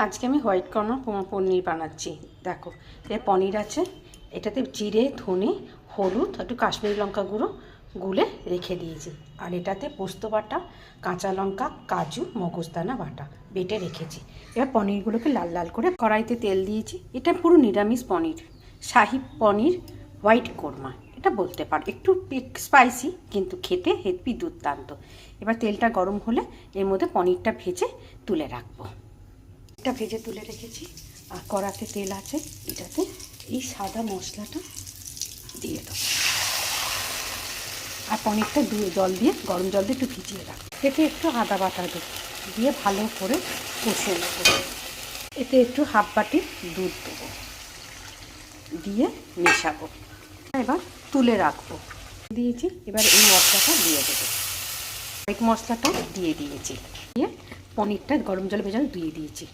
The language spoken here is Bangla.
আজকে আমি হোয়াইট কর্নার পনির বানাচ্ছি। দেখো এর পনির আছে, এটাতে জিরে, ধনে, হলুদ, একটু কাশ্মীরি লঙ্কা গুঁড়ো গুলে রেখে দিয়েছি। আর এটাতে পোস্ত বাটা, কাঁচা লঙ্কা, কাজু, মগজদানা বাটা বেটে রেখেছি। এবার পনিরগুলোকে লাল লাল করে কড়াইতে তেল দিয়েছি। এটা পুরো নিরামিষ পনির, শাহি পনির, হোয়াইট কোরমা এটা বলতে পারো। একটু স্পাইসি কিন্তু খেতে হেভি দুর্দান্ত। এবার তেলটা গরম হলে এর মধ্যে পনিরটা ভেজে তুলে রাখবো। এটা ভেজে তুলে রেখেছি। আর কড়াতে তেল আছে, এটাতে এই সাদা মশলাটা দিয়ে দেবো। আর পনিরটা জল দিয়ে, গরম জল দিয়ে একটু ভিজিয়ে রাখবো। এতে একটু আদা বাটা দেবো, দিয়ে ভালো করে কষিয়ে নেবো। এতে একটু হাফ বাটি দুধ দেবো, দিয়ে মেশাবো। এবার তুলে রাখবো। দিয়েছি, এবার এই মশলাটা দিয়ে দেবো। হোয়াইট মশলাটা দিয়ে দিয়েছি, দিয়ে পনিরটা গরম জলে ভেজানো দিয়ে দিয়েছি।